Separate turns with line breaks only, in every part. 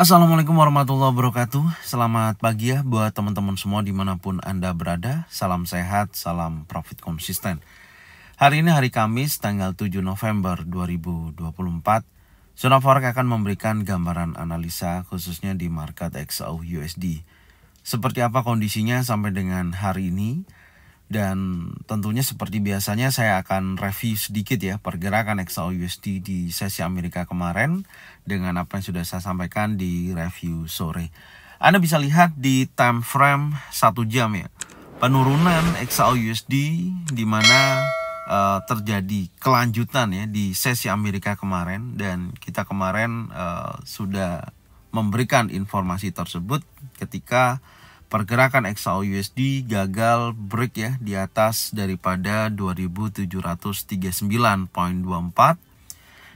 Assalamualaikum warahmatullahi wabarakatuh. Selamat pagi ya buat teman-teman semua dimanapun Anda berada. Salam sehat, salam profit konsisten. Hari ini hari Kamis tanggal 7 November 2024. Zona Forex akan memberikan gambaran analisa khususnya di market XAU/USD. Seperti apa kondisinya sampai dengan hari ini? Dan tentunya seperti biasanya saya akan review sedikit ya pergerakan XAU/USD di sesi Amerika kemarin dengan apa yang sudah saya sampaikan di review sore. Anda bisa lihat di time frame 1 jam ya, penurunan XAU/USD di mana terjadi kelanjutan ya di sesi Amerika kemarin, dan kita kemarin sudah memberikan informasi tersebut ketika pergerakan XAU/USD gagal break ya di atas daripada 2739.24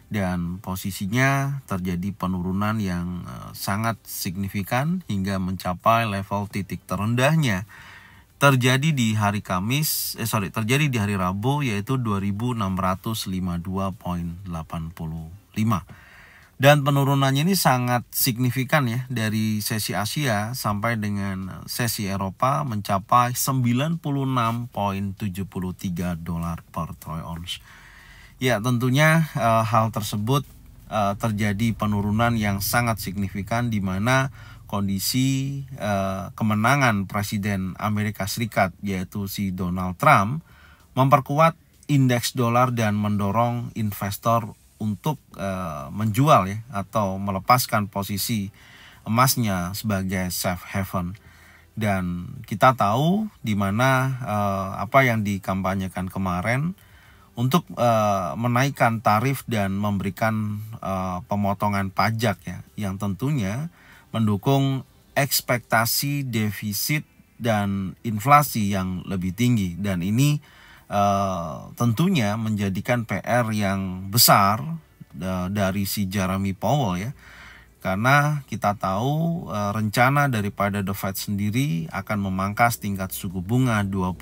dan posisinya terjadi penurunan yang sangat signifikan hingga mencapai level titik terendahnya terjadi di hari terjadi di hari Rabu, yaitu 2652.85. Dan penurunannya ini sangat signifikan ya, dari sesi Asia sampai dengan sesi Eropa mencapai 96.73 dolar per troy ounce. Ya, tentunya hal tersebut terjadi penurunan yang sangat signifikan di mana kondisi kemenangan Presiden Amerika Serikat yaitu si Donald Trump memperkuat indeks dolar dan mendorong investor untuk menjual ya atau melepaskan posisi emasnya sebagai safe haven. Dan kita tahu di mana apa yang dikampanyekan kemarin untuk menaikkan tarif dan memberikan pemotongan pajak ya, yang tentunya mendukung ekspektasi defisit dan inflasi yang lebih tinggi. Dan ini tentunya menjadikan PR yang besar dari si Jeremy Powell ya, karena kita tahu rencana daripada The Fed sendiri akan memangkas tingkat suku bunga 25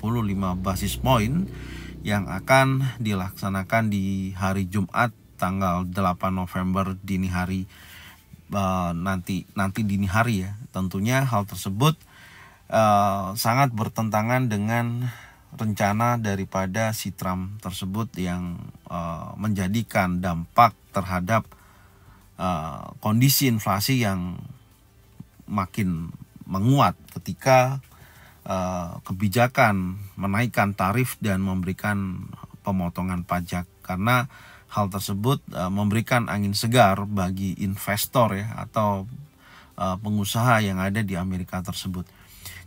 basis point yang akan dilaksanakan di hari Jumat tanggal 8 November dini hari nanti dini hari ya. Tentunya hal tersebut sangat bertentangan dengan rencana daripada si Trump tersebut yang menjadikan dampak terhadap kondisi inflasi yang makin menguat ketika kebijakan menaikkan tarif dan memberikan pemotongan pajak, karena hal tersebut memberikan angin segar bagi investor ya atau pengusaha yang ada di Amerika tersebut.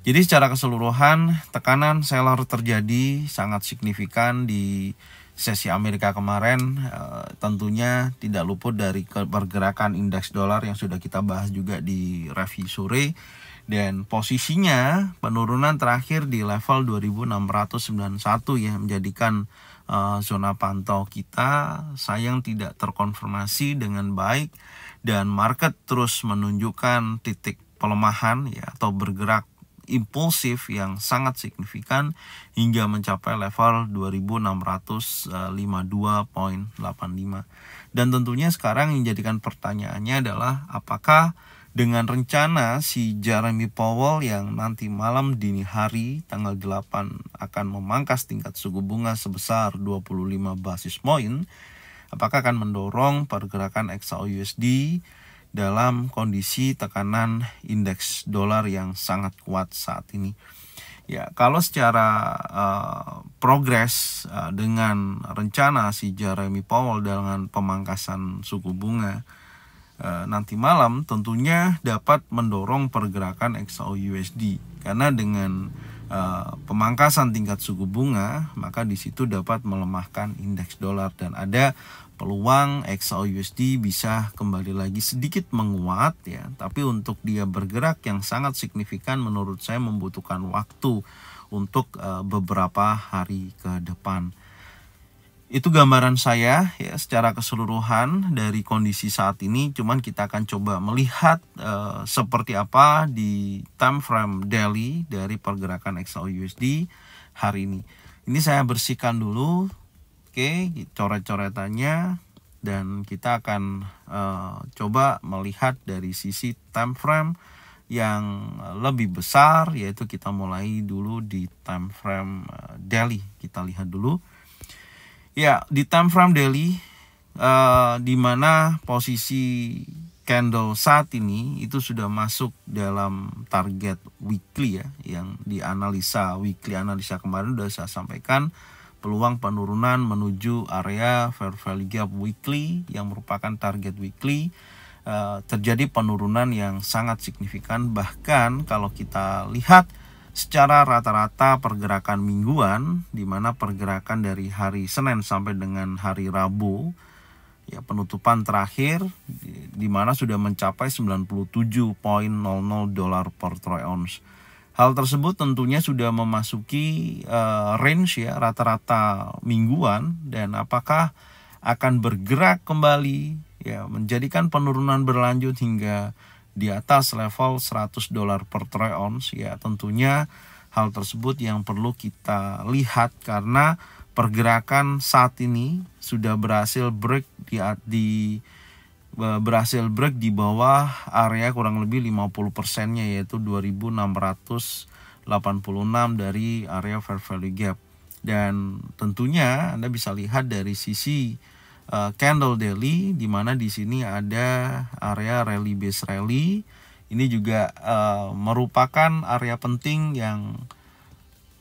Jadi secara keseluruhan tekanan seller terjadi sangat signifikan di sesi Amerika kemarin, tentunya tidak luput dari pergerakan indeks dolar yang sudah kita bahas juga di review sore, dan posisinya penurunan terakhir di level 2691 ya, menjadikan zona pantau kita sayang tidak terkonfirmasi dengan baik, dan market terus menunjukkan titik pelemahan ya atau bergerak impulsif yang sangat signifikan hingga mencapai level 2652.85. Dan tentunya sekarang yang menjadikan pertanyaannya adalah apakah dengan rencana si Jeremy Powell yang nanti malam dini hari tanggal 8 akan memangkas tingkat suku bunga sebesar 25 basis point, apakah akan mendorong pergerakan XAU/USD dalam kondisi tekanan indeks dolar yang sangat kuat saat ini. Ya, kalau secara progres dengan rencana si Jeremy Powell dengan pemangkasan suku bunga nanti malam tentunya dapat mendorong pergerakan XAU/USD, karena dengan pemangkasan tingkat suku bunga maka di situ dapat melemahkan indeks dolar dan ada peluang XAU/USD bisa kembali lagi sedikit menguat ya, tapi untuk dia bergerak yang sangat signifikan menurut saya membutuhkan waktu untuk beberapa hari ke depan. Itu gambaran saya ya secara keseluruhan dari kondisi saat ini. Cuman kita akan coba melihat seperti apa di time frame daily dari pergerakan XAU/USD hari ini. Ini saya bersihkan dulu. Oke, coret-coretannya. dan kita akan coba melihat dari sisi time frame yang lebih besar, yaitu kita mulai dulu di time frame daily. Kita lihat dulu ya di time frame daily, di mana posisi candle saat ini itu sudah masuk dalam target weekly ya, yang di weekly analisa kemarin sudah saya sampaikan peluang penurunan menuju area fair value gap weekly yang merupakan target weekly. Terjadi penurunan yang sangat signifikan, bahkan kalau kita lihat secara rata-rata pergerakan mingguan, di mana pergerakan dari hari Senin sampai dengan hari Rabu ya, penutupan terakhir di mana sudah mencapai 97.00 dolar per troy ounce. Hal tersebut tentunya sudah memasuki range ya rata-rata mingguan, dan apakah akan bergerak kembali ya menjadikan penurunan berlanjut hingga di atas level 100 dolar per troy ounce ya, tentunya hal tersebut yang perlu kita lihat, karena pergerakan saat ini sudah berhasil break di bawah area kurang lebih 50%-nya, yaitu 2686 dari area fair value gap. Dan tentunya Anda bisa lihat dari sisi candle daily, di mana di sini ada area rally base rally. Ini juga merupakan area penting yang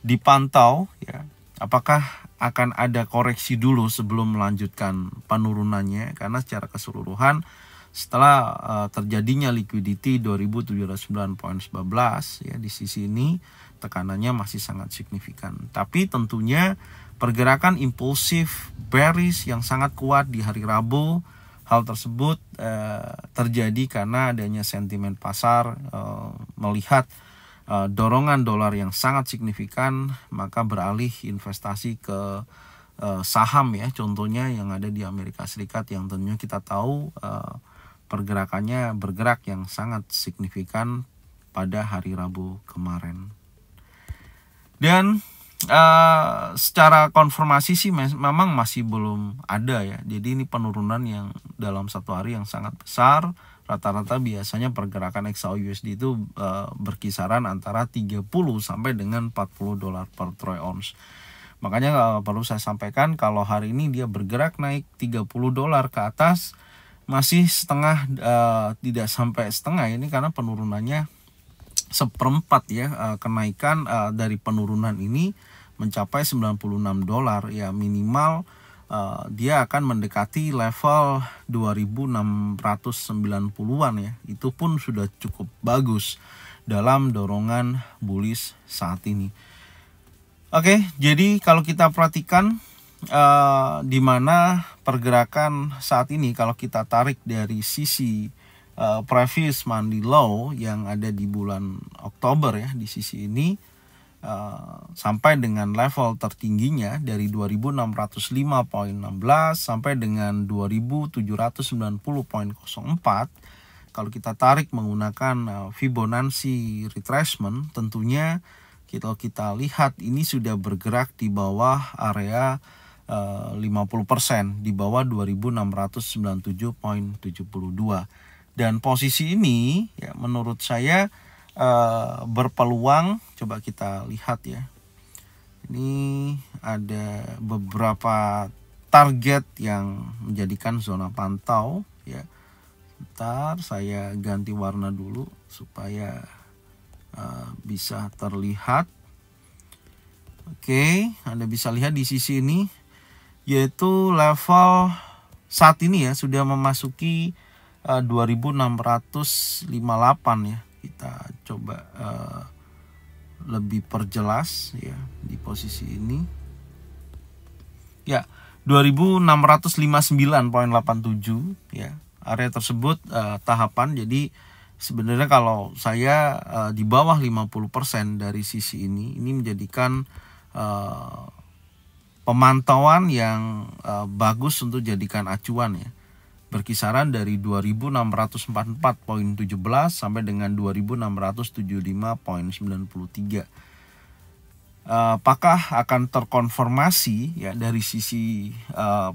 dipantau ya. Apakah akan ada koreksi dulu sebelum melanjutkan penurunannya, karena secara keseluruhan setelah terjadinya liquidity 2709.11 ya, di sisi ini tekanannya masih sangat signifikan. Tapi tentunya pergerakan impulsif bearish yang sangat kuat di hari Rabu, hal tersebut terjadi karena adanya sentimen pasar melihat dorongan dolar yang sangat signifikan, maka beralih investasi ke saham ya, contohnya yang ada di Amerika Serikat, yang tentunya kita tahu pergerakannya bergerak yang sangat signifikan pada hari Rabu kemarin. Dan secara konfirmasi sih memang masih belum ada ya. Jadi ini penurunan yang dalam satu hari yang sangat besar. Rata-rata biasanya pergerakan XAU/USD itu berkisaran antara 30 sampai dengan 40 dolar per troy ounce. Makanya perlu saya sampaikan kalau hari ini dia bergerak naik 30 dolar ke atas, masih setengah, tidak sampai setengah ini, karena penurunannya seperempat ya, kenaikan dari penurunan ini mencapai 96 dolar ya, minimal dia akan mendekati level 2690-an ya. Itu pun sudah cukup bagus dalam dorongan bullish saat ini. Oke, jadi kalau kita perhatikan di mana pergerakan saat ini, kalau kita tarik dari sisi previous monthly low yang ada di bulan Oktober ya, di sisi ini sampai dengan level tertingginya dari 2605.16 sampai dengan 2790.04. Kalau kita tarik menggunakan Fibonacci retracement, tentunya kita lihat ini sudah bergerak di bawah area 50%, di bawah 2697.72. Dan posisi ini ya menurut saya berpeluang. Coba kita lihat ya, ini ada beberapa target yang menjadikan zona pantau ya. Bentar, saya ganti warna dulu supaya bisa terlihat. Oke, Anda bisa lihat di sisi ini, yaitu level saat ini ya sudah memasuki 2658 ya. Kita coba lebih perjelas ya di posisi ini. Ya, 2659.87 ya. Area tersebut tahapan. Jadi sebenarnya kalau saya di bawah 50% dari sisi ini menjadikan pemantauan yang bagus untuk jadikan acuan ya. Berkisaran dari 2644.17 sampai dengan 2675.93. apakah akan terkonfirmasi ya dari sisi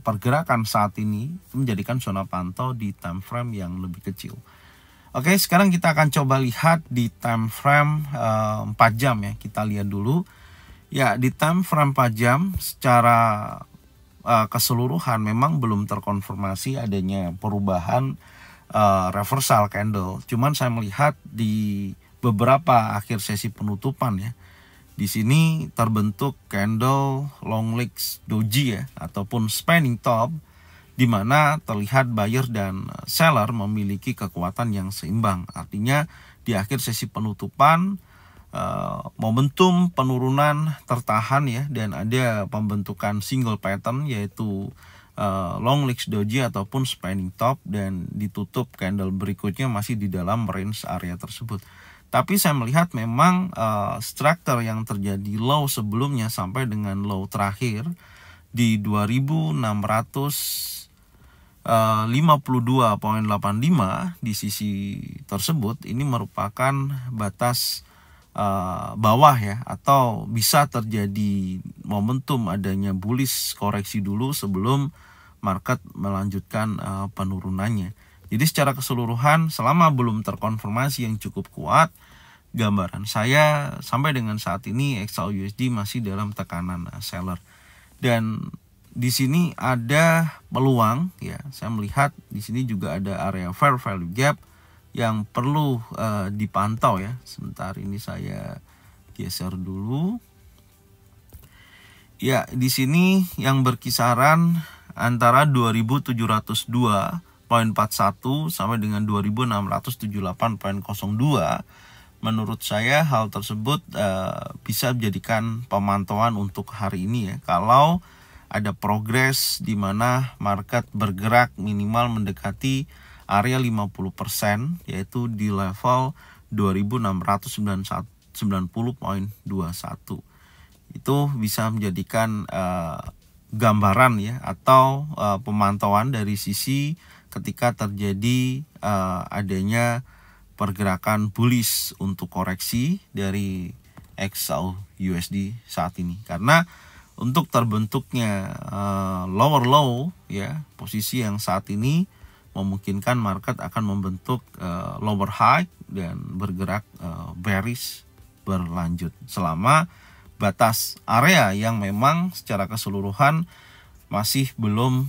pergerakan saat ini menjadikan zona pantau di time frame yang lebih kecil. Oke, sekarang kita akan coba lihat di time frame 4 jam ya. Kita lihat dulu. Ya, di time frame 4 jam secara keseluruhan memang belum terkonfirmasi adanya perubahan reversal candle. Cuman saya melihat di beberapa akhir sesi penutupan ya. Di sini terbentuk candle long legs doji ya, ataupun spanning top, di mana terlihat buyer dan seller memiliki kekuatan yang seimbang. Artinya di akhir sesi penutupan momentum penurunan tertahan ya, dan ada pembentukan single pattern yaitu long legs doji ataupun spanning top, dan ditutup candle berikutnya masih di dalam range area tersebut. Tapi saya melihat memang structure yang terjadi low sebelumnya sampai dengan low terakhir di 2652,85 di sisi tersebut ini merupakan batas bawah ya, atau bisa terjadi momentum adanya bullish koreksi dulu sebelum market melanjutkan penurunannya. Jadi secara keseluruhan selama belum terkonfirmasi yang cukup kuat, gambaran saya sampai dengan saat ini XAUUSD masih dalam tekanan seller. Dan di sini ada peluang ya. Saya melihat di sini juga ada area fair value gap yang perlu dipantau ya. Sebentar ini saya geser dulu. Ya, di sini yang berkisaran antara 2702.41 sampai dengan 2678.02. Menurut saya hal tersebut bisa dijadikan pemantauan untuk hari ini ya. Kalau ada progres di mana market bergerak minimal mendekati area 50%, yaitu di level 2690.21. Itu bisa menjadikan gambaran ya, atau pemantauan dari sisi ketika terjadi adanya pergerakan bullish untuk koreksi dari XAUUSD saat ini. Karena untuk terbentuknya lower low ya, posisi yang saat ini memungkinkan market akan membentuk lower high dan bergerak bearish berlanjut selama batas area yang memang secara keseluruhan masih belum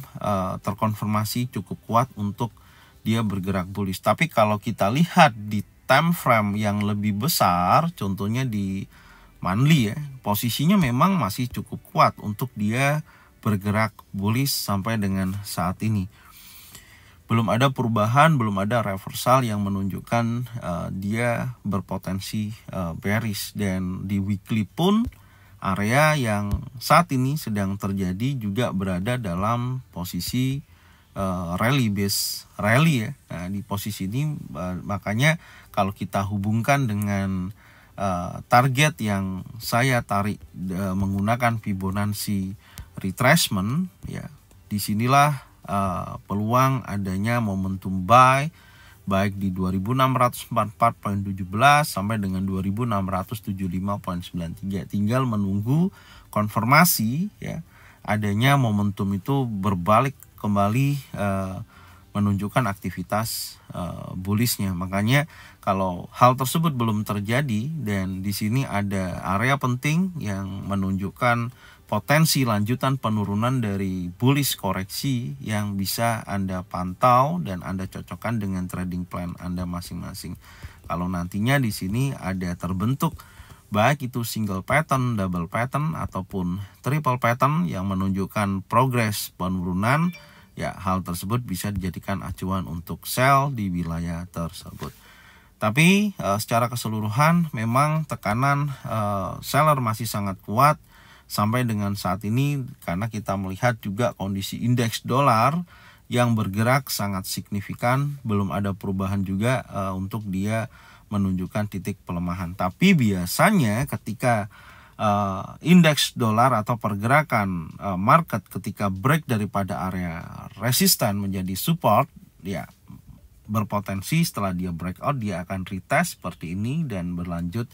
terkonfirmasi cukup kuat untuk dia bergerak bullish. Tapi kalau kita lihat di time frame yang lebih besar, contohnya di monthly ya, posisinya memang masih cukup kuat untuk dia bergerak bullish sampai dengan saat ini. Belum ada perubahan, belum ada reversal yang menunjukkan dia berpotensi bearish. Dan di weekly pun area yang saat ini sedang terjadi juga berada dalam posisi rally base rally ya. Nah, di posisi ini makanya kalau kita hubungkan dengan target yang saya tarik menggunakan Fibonacci retracement ya, disinilah peluang adanya momentum buy baik di 2644.17 sampai dengan 2675.93. Tinggal menunggu konfirmasi ya, adanya momentum itu berbalik kembali menunjukkan aktivitas bullishnya. Makanya kalau hal tersebut belum terjadi dan di sini ada area penting yang menunjukkan potensi lanjutan penurunan dari bullish koreksi yang bisa Anda pantau dan Anda cocokkan dengan trading plan Anda masing-masing. Kalau nantinya di sini ada terbentuk baik itu single pattern, double pattern ataupun triple pattern yang menunjukkan progres penurunan, ya hal tersebut bisa dijadikan acuan untuk sell di wilayah tersebut. Tapi secara keseluruhan memang tekanan seller masih sangat kuat sampai dengan saat ini, karena kita melihat juga kondisi indeks dolar yang bergerak sangat signifikan, belum ada perubahan juga untuk dia menunjukkan titik pelemahan. Tapi biasanya ketika indeks dolar atau pergerakan market ketika break daripada area resisten menjadi support, ya berpotensi setelah dia breakout dia akan retest seperti ini dan berlanjut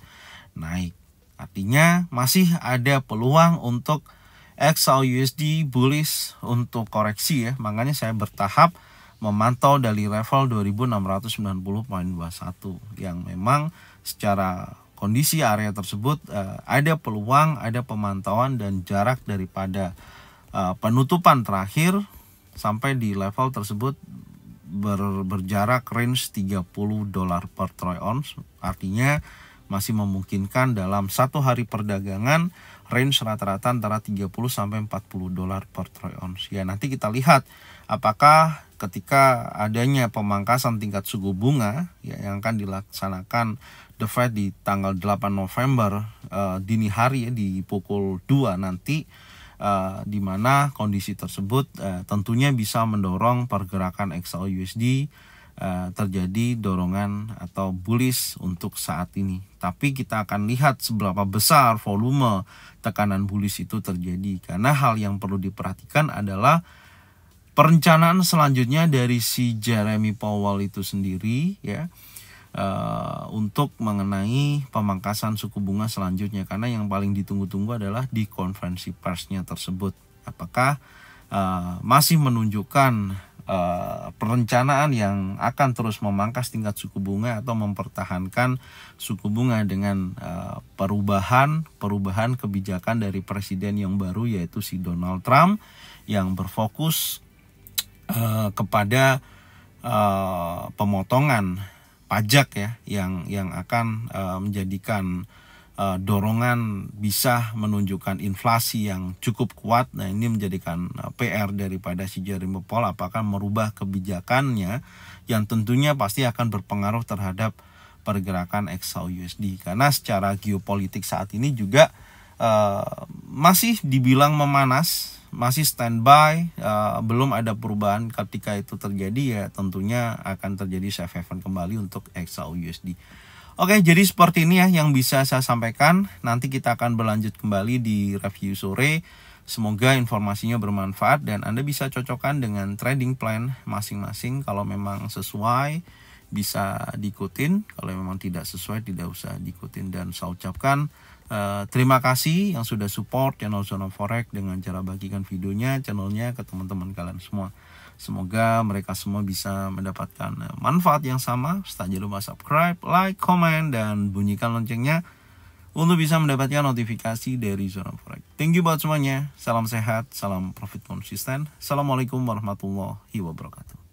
naik. Artinya masih ada peluang untuk XAUUSD bullish untuk koreksi ya. Makanya saya bertahap memantau dari level 2690.21 yang memang secara kondisi area tersebut ada peluang, ada pemantauan dan jarak daripada penutupan terakhir sampai di level tersebut berjarak range $30 per troy ounce. Artinya masih memungkinkan dalam satu hari perdagangan range rata-rata antara $30 sampai $40 per troy ounce. Ya, nanti kita lihat apakah ketika adanya pemangkasan tingkat suku bunga ya, yang akan dilaksanakan The Fed di tanggal 8 November dini hari ya, di pukul 2 nanti, di mana kondisi tersebut tentunya bisa mendorong pergerakan XAUUSD terjadi dorongan atau bullish untuk saat ini. Tapi kita akan lihat seberapa besar volume tekanan bullish itu terjadi, karena hal yang perlu diperhatikan adalah perencanaan selanjutnya dari si Jeremy Powell itu sendiri ya, untuk mengenai pemangkasan suku bunga selanjutnya, karena yang paling ditunggu-tunggu adalah di konferensi persnya tersebut. Apakah masih menunjukkan perencanaan yang akan terus memangkas tingkat suku bunga atau mempertahankan suku bunga dengan perubahan kebijakan dari presiden yang baru, yaitu si Donald Trump, yang berfokus kepada pemotongan pajak ya, yang akan menjadikan dorongan bisa menunjukkan inflasi yang cukup kuat. Nah, ini menjadikan PR daripada si Jeremy Powell, apakah merubah kebijakannya yang tentunya pasti akan berpengaruh terhadap pergerakan XAUUSD, karena secara geopolitik saat ini juga masih dibilang memanas, masih standby, belum ada perubahan. Ketika itu terjadi ya tentunya akan terjadi safe haven kembali untuk XAUUSD. Oke, jadi seperti ini ya yang bisa saya sampaikan. Nanti kita akan berlanjut kembali di review sore. Semoga informasinya bermanfaat dan Anda bisa cocokkan dengan trading plan masing-masing. Kalau memang sesuai bisa diikutin, kalau memang tidak sesuai tidak usah diikutin. Dan saya ucapkan terima kasih yang sudah support channel Zona Forex dengan cara bagikan channelnya ke teman-teman kalian semua. Semoga mereka semua bisa mendapatkan manfaat yang sama. Jangan lupa subscribe, like, komen, dan bunyikan loncengnya untuk bisa mendapatkan notifikasi dari Zona Forex. Thank you buat semuanya. Salam sehat, salam profit konsisten. Assalamualaikum warahmatullahi wabarakatuh.